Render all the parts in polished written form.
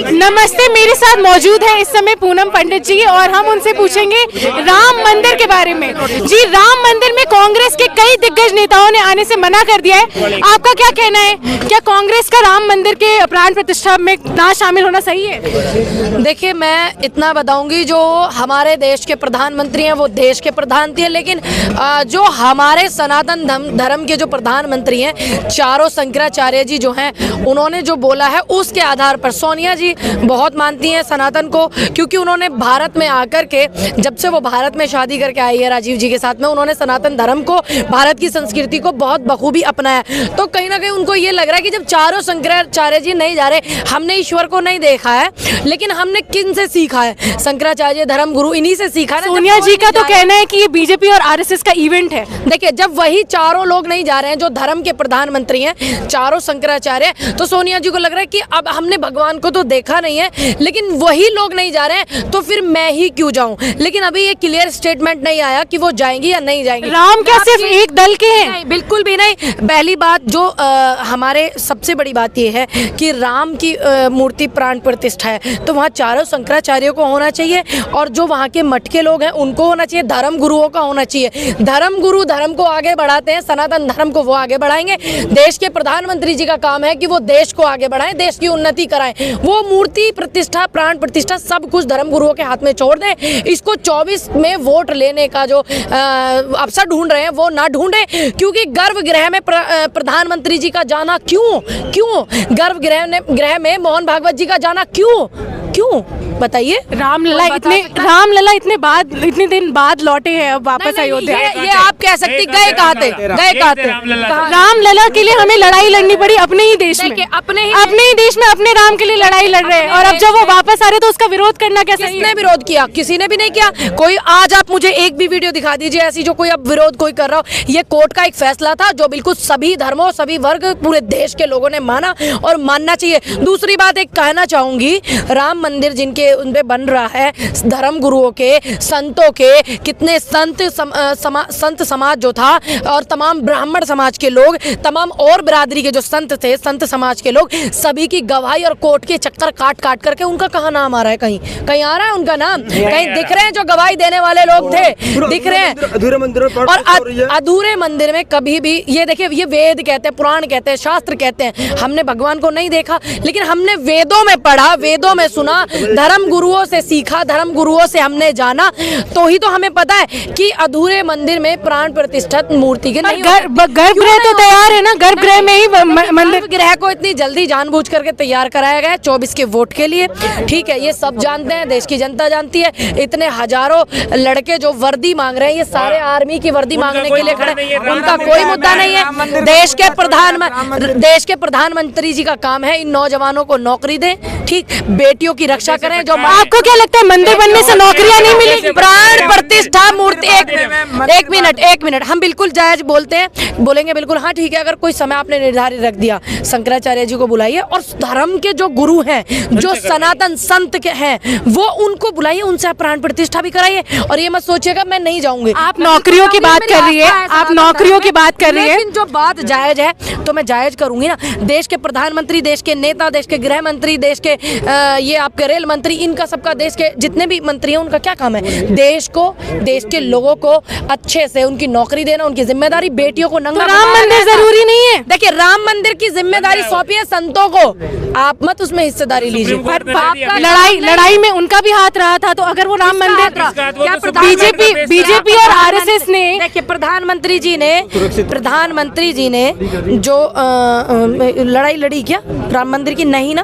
नमस्ते, मेरे साथ मौजूद है इस समय पूनम पंडित जी और हम उनसे पूछेंगे राम मंदिर के बारे में। जी, राम मंदिर में कांग्रेस के कई दिग्गज नेताओं ने आने से मना कर दिया है, आपका क्या कहना है? क्या कांग्रेस का राम मंदिर के प्राण प्रतिष्ठा में ना शामिल होना सही है? देखिए, मैं इतना बताऊंगी, जो हमारे देश के प्रधानमंत्री हैं वो देश के प्रधानमंत्री हैं, लेकिन जो हमारे सनातन धर्म के जो प्रधानमंत्री हैं, चारों शंकराचार्य जी जो हैं, उन्होंने जो बोला है उसके आधार पर सोनिया जी बहुत मानती हैं सनातन को, क्योंकि उन्होंने भारत में आकर के, जब से वो भारत में शादी करके आई है राजीव जी के साथ में, उन्होंने सनातन धर्म को, भारत की संस्कृति को बहुत बखूबी अपनाया। तो कहीं ना कहीं उनको ये लग रहा है कि जब चारों शंकराचार्य जी नहीं जा रहे, हमने ईश्वर को नहीं देखा है, लेकिन हमने किन से सीखा है? शंकराचार्य धर्म गुरु, इन्हीं से सीखा है। सोनिया जी का तो कहना है कि ये बीजेपी और आरएसएस का इवेंट है। देखिए, जब वही चारों लोग नहीं जा रहे हैं जो धर्म के प्रधानमंत्री हैं, चारों शंकराचार्य, तो सोनिया जी को लग रहा है कि अब हमने भगवान को तो देखा नहीं है, लेकिन वही लोग नहीं जा रहे हैं, तो फिर मैं ही क्यों जाऊं? लेकिन अभी ये क्लियर स्टेटमेंट नहीं आया कि वो जाएंगी या नहीं जाएंगी। राम क्या सिर्फ एक दल के हैं? नहीं, बिल्कुल भी नहीं। पहली बात, जो हमारे सबसे बड़ी बात ये है कि राम की मूर्ति प्राण प्रतिष्ठा है, तो वहाँ चारों शंकराचार्यों को होना चाहिए, और जो वहाँ के मठ के लोग हैं उनको होना चाहिए, धर्म गुरुओं का होना चाहिए। धर्म गुरु धर्म को आगे बढ़ाते हैं, सनातन धर्म को वो आगे बढ़ाएंगे। देश के प्रधानमंत्री जी का काम है कि वो देश को आगे बढ़ाएं, देश की उन्नति कराएं। वो मूर्ति प्रतिष्ठा, प्राण प्रतिष्ठा, सब कुछ धर्म गुरुओं के हाथ में छोड़ दें। इसको 24 में वोट लेने का जो अवसर ढूंढ रहे हैं वो ना ढूंढे, क्योंकि गर्भगृह में प्रधानमंत्री जी का जाना क्यों गर्भगृह में मोहन भागवत जी का जाना क्यों बताइए? रामलला इतने दिन बाद लौटे हैं, अब वापस अयोध्या। ये आप कह सकती, गए कहाँ थे? रामलला के लिए हमें लड़ाई लड़नी पड़ी अपने ही देश में, अपने ही देश में अपने राम के लिए लड़ाई लड़ रहे हैं, और अब जब वो वापस आ रहे तो उसका विरोध करना कैसे? किसने विरोध किया? किसी ने भी नहीं किया। कोई आज आप मुझे एक भी वीडियो दिखा दीजिए ऐसी जो कोई अब विरोध कोई कर रहा हो। ये कोर्ट का एक फैसला था जो बिल्कुल सभी धर्मों, सभी वर्ग, पूरे देश के लोगों ने माना और मानना चाहिए। दूसरी बात एक कहना चाहूंगी, राम मंदिर जिनके उनपे बन रहा है, धर्म गुरुओं के, संतों के, कितने संत समाज जो था, और तमाम ब्राह्मण समाज के लोग, तमाम और बिरादरी के जो संत थे, संत समाज के लोग, सभी की गवाही और कोर्ट के चक्कर काट करके उनका कहाँ नाम आ रहा है? कहीं आ रहा है उनका नाम? कहीं दिख रहे हैं जो गवाही देने वाले लोग थे? दिख रहे हैं? अधूरे मंदिर में, और अधूरे मंदिर में कभी भी, ये देखिए, ये वेद कहते हैं, पुराण कहते हैं, शास्त्र कहते हैं, हमने भगवान को नहीं देखा, लेकिन हमने वेदों में पढ़ा, वेदों में सुना, धर्म गुरुओं से सीखा, धर्म गुरुओं से हमने जाना, तो ही तो हमें पता है कि अधूरे मंदिर में प्राण प्रतिष्ठित मूर्ति के नहीं। गर्भगृह तो तैयार है ना, गर्भगृह में ही मंदिर। गृह को इतनी जल्दी जानबूझ करके तैयार कराया गया है 24 के वोट के लिए, ठीक है, ये सब जानते हैं, देश की जनता जानती है। इतने हजारों लड़के जो वर्दी मांग रहे हैं, ये सारे आर्मी की वर्दी मांगने के लिए खड़े, उनका कोई मुद्दा नहीं है। देश के प्रधानमंत्री जी का काम है इन नौजवानों को नौकरी दें, ठीक, बेटियों की रक्षा करें। जो आपको क्या लगता है, मंदिर बनने से नौकरियां नहीं मिलेगी? प्राण प्रतिष्ठा मूर्ति, एक मिनट, हम बिल्कुल जायज बोलेंगे बिल्कुल, हाँ ठीक है। अगर कोई समय आपने निर्धारित रख दिया, शंकराचार्य जी को बुलाइए, और धर्म के जो गुरु हैं, जो सनातन संत के हैं, वो उनको बुलाइए, उनसे प्राण प्रतिष्ठा भी कराइए, और ये मत सोचिएगा मैं नहीं जाऊंगी। आप नौकरियों की बात कर रही है, आप नौकरियों की बात कर रही है, लेकिन जो बात जायज है तो मैं जायज करूंगी ना। देश के प्रधानमंत्री, देश के नेता, देश के गृह मंत्री, देश के ये आपके रेल मंत्री, इनका सबका, देश के जितने भी मंत्री हैं, उनका क्या काम है? देश को, देश के लोगों को अच्छे से उनकी नौकरी देना, उनकी जिम्मेदारी। बेटियों को नंगा, तो राम मंदिर जरूरी नहीं है? देखिए, राम मंदिर की जिम्मेदारी सौंपी है संतों को, आप मत उसमें हिस्सेदारी लीजिए। लड़ाई में उनका भी हाथ रहा था, तो अगर वो राम मंदिर, बीजेपी और आरएसएस ने, देखिए, प्रधानमंत्री जी ने जो लड़ाई लड़ी, क्या राम मंदिर की नहीं ना,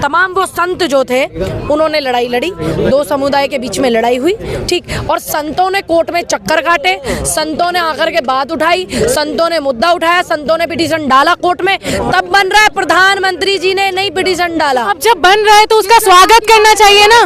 तमाम वो संत जो थे उन्होंने लड़ाई लड़ी, दो समुदाय के बीच में लड़ाई हुई, ठीक, और संतों ने कोर्ट में चक्कर काटे, संतों ने आकर के बात उठाई, संतों ने मुद्दा उठाया, संतों ने पिटीशन डाला कोर्ट में, तब बन रहा है। प्रधानमंत्री जी ने नहीं पिटीशन डाला। अब जब बन रहा है तो उसका स्वागत करना चाहिए ना।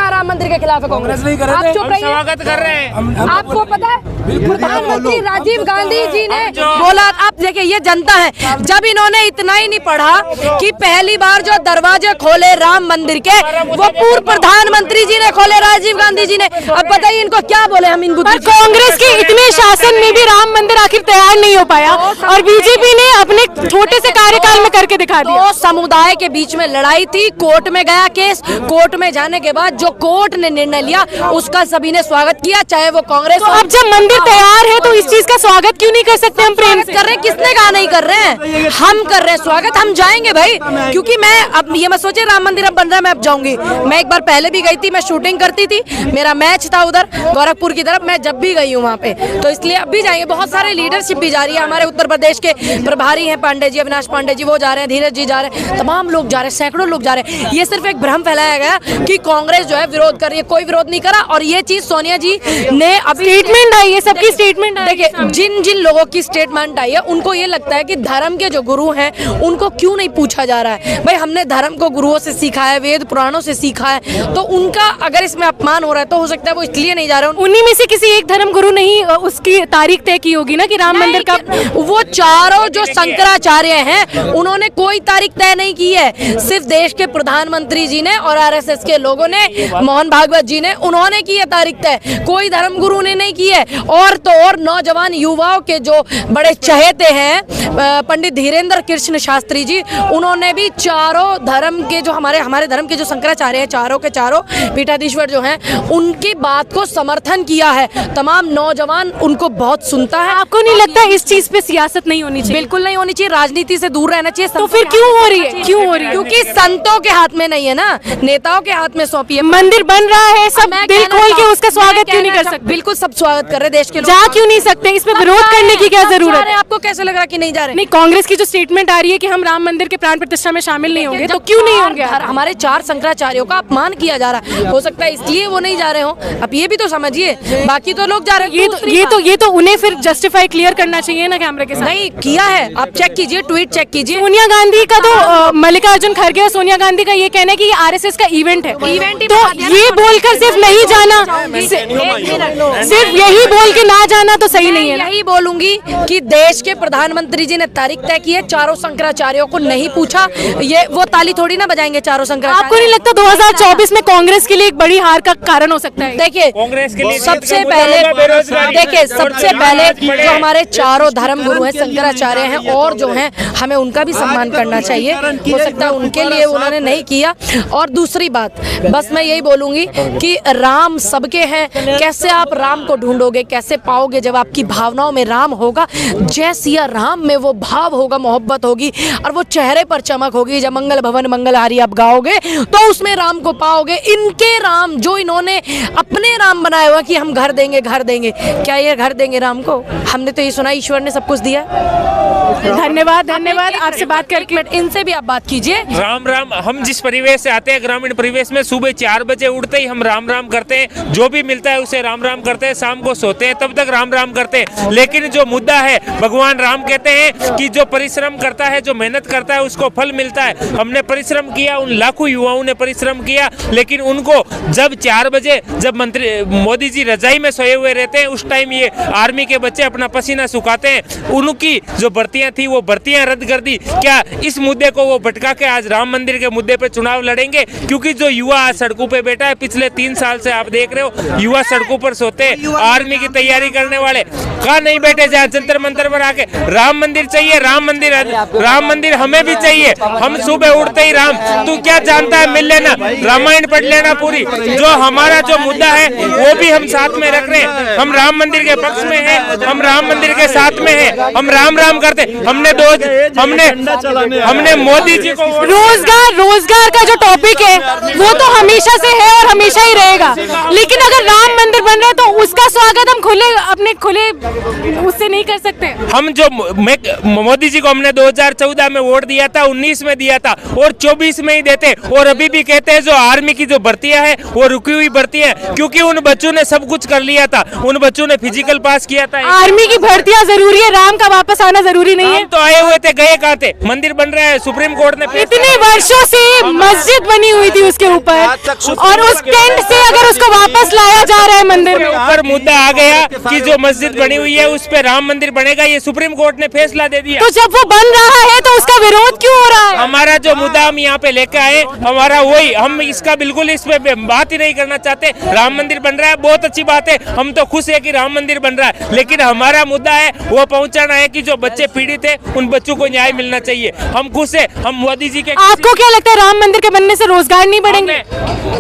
राम मंदिर के खिलाफ है कांग्रेस, आप चुप रहिए। स्वागत कर रहे हैं। आपको पता है प्रधानमंत्री राजीव गांधी जी ने बोला, आप देखिए, ये जनता है, जब इन्होंने इतना ही नहीं पढ़ा कि पहली बार जो दरवाजे खोले राम मंदिर है वो पूर्व प्रधानमंत्री जी ने खोले, राजीव गांधी जी ने। अब बताइए इनको क्या बोले हम इनको। कांग्रेस के इतने शासन में भी राम मंदिर आखिर तैयार नहीं हो पाया और बीजेपी ने अपने छोटे से कार्यकाल में करके दिखा दिया। तो समुदाय के बीच में लड़ाई थी, कोर्ट में गया केस, कोर्ट में जाने के बाद जो कोर्ट ने निर्णय लिया उसका सभी ने स्वागत किया, चाहे वो कांग्रेस। तो अब जब मंदिर तैयार है तो इस चीज का स्वागत क्यों नहीं कर सकते हम प्रेम से? कर रहे हैं, किसने कहा नहीं कर रहे हैं? हम कर रहे हैं स्वागत, हम जाएंगे भाई, क्योंकि मैं अब ये मत सोचे राम मंदिर अब बन रहा है मैं अब जाऊंगी। मैं एक बार पहले भी गई थी, मैं शूटिंग करती थी, मेरा मैच था उधर गोरखपुर की तरफ, मैं जब भी गई हूँ वहाँ पे, तो इसलिए अब भी जाएंगे। बहुत सारे लीडरशिप भी जा रही है, हमारे उत्तर प्रदेश के प्रभारी हैं पांडे जी, अविनाश पांडे जी, वो जा रहे हैं, धीरज जी जा रहे हैं, तमाम लोग जा रहे हैं, सैकड़ों लोग जा रहे हैं। ये सिर्फ एक भ्रम फैलाया गया कि कांग्रेस जो है विरोध कर रही है, कोई विरोध नहीं करा। और ये चीज सोनिया जी ने अभी स्टेटमेंट आई है, सबकी स्टेटमेंट। देखिए जिन जिन लोगों की स्टेटमेंट आई है उनको ये लगता है कि धर्म के जो गुरु हैं उनको क्यों नहीं पूछा जा रहा है। भाई हमने धर्म को गुरुओं से सीखा है, वेद पुराणों से सीखा है, तो उनका अगर इसमें अपमान हो रहा है तो हो सकता है वो इसलिए नहीं जा रहे। उन्हीं में से किसी एक धर्म गुरु नहीं उसकी तारीख तय की होगी ना कि राम मंदिर का। वो चारों जो शंकराचार्य हैं उन्होंने कोई तारीख तय नहीं की है, सिर्फ देश के प्रधानमंत्री जी ने और आरएसएस के लोगों ने, मोहन भागवत जी ने, उन्होंने की है तारीख तय, कोई धर्म गुरु ने नहीं की है। और तो और नौजवान युवाओं के जो बड़े चहेते हैं पंडित धीरेन्द्र कृष्ण शास्त्री जी, उन्होंने भी चारों धर्म के जो हमारे धर्म के जो शंकराचार्य हैं, चारों के चारों पीठाधीश्वर जो हैं, उनकी बात को समर्थन किया है। तमाम नौजवान उनको बहुत सुनता है। आपको नहीं लगता इस चीज पे सियासत नहीं होनी चाहिए? बिल्कुल नहीं होनी चाहिए, राजनीति से दूर रहना चाहिए। तो फिर क्यों हो रही है? क्यों हो रही है? क्योंकि संतों के हाथ में नहीं है ना, नेताओं के हाथ में सौंपी है। मंदिर बन रहा है, सब दिल खोल के उसका स्वागत क्यों नहीं कर सकते? बिल्कुल सब स्वागत कर रहे देश के लोग। जा क्यों नहीं सकते? इसमें विरोध करने की क्या जरूरत है? आपको कैसे लग रहा कि नहीं जा रहे? नहीं, कांग्रेस की जो स्टेटमेंट आ रही है कि हम राम मंदिर के प्राण प्रतिष्ठा में शामिल नहीं होंगे, तो क्यों नहीं होंगे? हमारे 4 शंकराचार्यों का अपमान किया जा रहा है, हो सकता है इसलिए वो नहीं जा रहे हो। अब ये भी तो समझिए, बाकी तो लोग जा रहे हैं। ये तो उन्हें फिर जस्टिफाई क्लियर करना चाहिए ना कैमरे के साथ। नहीं किया है, आप चेक कीजिए, ट्वीट चेक कीजिए। सोनिया गांधी का तो मल्लिकार्जुन खड़गे और सोनिया गांधी का ये कहना है कि ये आरएसएस का इवेंट है, तो ये बोलकर सिर्फ नहीं जाना, सिर्फ यही बोल के ना जाना तो सही नहीं है। यही बोलूंगी कि देश के प्रधानमंत्री जी ने तारीख तय की है, चारों शंकराचार्यों को नहीं पूछा, ये वो ताली थोड़ी ना बजाएंगे चारों शंकराचार्य। आपको नहीं लगता 2024 में कांग्रेस के लिए एक बड़ी हार का कारण हो सकता है? देखिए कांग्रेस के लिए सबसे पहले जो हमारे चारों धर्म गुरु हैं, शंकराचार्य हैं, और जो हैं हमें उनका भी सम्मान करना चाहिए। हो सकता है उनके लिए उन्होंने नहीं किया। और दूसरी बात बस मैं यही बोलूंगी कि राम सबके हैं, कैसे आप राम को ढूंढोगे, कैसे पाओगे? जब आपकी भावनाओं में राम होगा, जय सिया राम में वो भाव होगा, मोहब्बत होगी और वो चेहरे पर चमक होगी। जब मंगल भवन मंगलहारी आप गाओगे तो उसमें राम को पाओगे। इनके राम जो इन्होंने अपने राम बनाए हुआ कि हम घर देंगे, घर देंगे, क्या ये घर देंगे राम को? हमने तो ये सुना ईश्वर ने सब कुछ दिया। धन्यवाद आपसे बात करके। इनसे भी आप बात कीजिए। राम राम, हम जिस परिवेश से आते हैं, ग्रामीण परिवेश में, सुबह 4 बजे उठते ही हम राम राम करते हैं, जो भी मिलता है उसे राम राम करते हैं, शाम को सोते हैं तब तक राम राम करते हैं। लेकिन जो मुद्दा है, भगवान राम कहते हैं कि जो परिश्रम करता है, जो मेहनत करता है, उसको फल मिलता है। हमने परिश्रम किया, उन लाखों युवाओं ने परिश्रम किया, लेकिन उनको जब 4 बजे जब मंत्री मोदी जी रजाई में सोए हुए रहते हैं, उस टाइम ये आर्मी के बच्चे अपना पसीना सुखाते हैं। उनकी जो भर्तियां थी वो भर्तियां रद्द कर दी। क्या इस मुद्दे को वो भटका के आज राम मंदिर के मुद्दे पे चुनाव लड़ेंगे? क्योंकि जो युवा आज सड़कों पे बैठा है, पिछले 3 साल से आप देख रहे हो, युवा सड़कों पर सोते हैं, आर्मी की तैयारी करने वाले कहाँ नहीं बैठे जहाँ जंतर मंतर पर आके राम मंदिर चाहिए, राम मंदिर हमें भी चाहिए। हम सुबह उठते ही राम, तू क्या जानता है, मिल लेना, रामायण पढ़ लेना पूरी। जो हमारा जो मुद्दा है वो भी हम साथ में रख रहे हैं। हम राम मंदिर के पक्ष में हैं, हम राम मंदिर के साथ में हैं, हम राम राम करते। हमने मोदी जी को रोजगार का जो टॉपिक है वो तो हमेशा से है और हमेशा ही रहेगा, लेकिन अगर राम मंदिर बन रहा है तो उसका स्वागत हम खुले उससे नहीं कर सकते। हम जो मोदी जी को हमने 2014 में वोट दिया था, 19 में दिया था और 24 में ही देते, और अभी भी कहते हैं जो आर्मी की जो भर्तियां है वो रुकी हुई भर्तियां, क्योंकि उन बच्चों ने सब कुछ कर लिया था, उन बच्चों ने फिजिकल पास किया था। आर्मी की भर्तियां जरूरी है, राम का वापस आना जरूरी नहीं है। तो आए हुए थे, गए कहाँ थे? मंदिर बन रहा है, सुप्रीम कोर्ट ने इतने वर्षों से मस्जिद बनी हुई थी उसके ऊपर, और उस टेंट से अगर उसको वापस लाया जा रहा है मंदिर में, ऊपर मुद्दा आ गया कि जो मस्जिद बनी हुई है उस पे राम मंदिर बनेगा, ये सुप्रीम कोर्ट ने फैसला दे दिया। तो जब वो बन रहा है तो उसका विरोध क्यों हो रहा है? हमारा जो मुद्दा हम यहाँ पे लेकर आए, हम हमारा वही, हम इसका बिल्कुल इस पे बात ही नहीं करना चाहते। राम मंदिर बन रहा है, बहुत अच्छी बात है, हम तो खुश है कि राम मंदिर बन रहा है, लेकिन हमारा मुद्दा है वो पहुंचाना है कि जो बच्चे पीड़ित है उन बच्चों को न्याय मिलना चाहिए। हम खुश है, हम मोदी जी के। आपको क्या लगता है राम मंदिर के बनने से रोजगार नहीं बढ़ेंगे?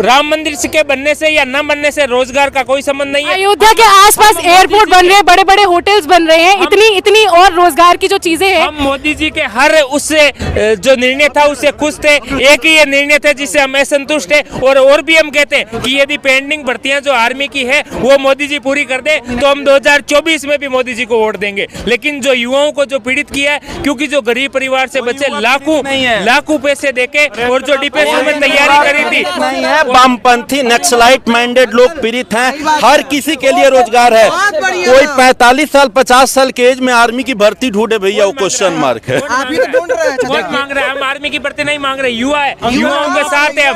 राम मंदिर के बनने से या न बनने से रोजगार का कोई संबंध नहीं है। अयोध्या के आसपास एयरपोर्ट बन रहे हैं, बड़े बड़े होटल्स बन रहे हैं, इतनी और रोजगार की जो चीजें हैं। हम मोदी जी के हर उससे जो निर्णय था उससे खुश थे। एक ही ये निर्णय था जिससे हम संतुष्ट है, और भी हम कहते हैं कि यदि पेंडिंग भर्तियां जो आर्मी की है वो मोदी जी पूरी कर दे तो हम 2024 में भी मोदी जी को वोट देंगे। लेकिन जो युवाओं को जो पीड़ित किया है, क्योंकि जो गरीब परिवार से बच्चे लाखों पैसे देके और जो डिफेंस में तैयारी करी थी नहीं है, वामपंथी नक्सलाइट माइंडेड लोग पीड़ित हैं। हर किसी के लिए रोजगार है। कोई 45 साल 50 साल के एज में आर्मी की भर्ती ढूंढे भैया, वो क्वेश्चन मार्क है। बहुत मांग रहे हैं, हम आर्मी की भर्ती नहीं मांग रहे, युवा है, युवाओं के साथ है,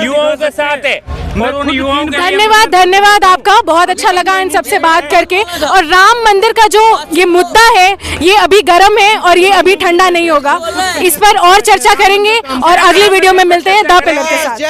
युवाओं के साथ है और उन युवाओं के। धन्यवाद आपका, बहुत अच्छा लगा इन सबसे बात करके। और राम मंदिर का जो ये मुद्दा है ये अभी गर्म है और ये अभी ठंडा नहीं होगा, इस पर और चर्चा करेंगे और अगली वीडियो में मिलते हैं द पिलर के साथ।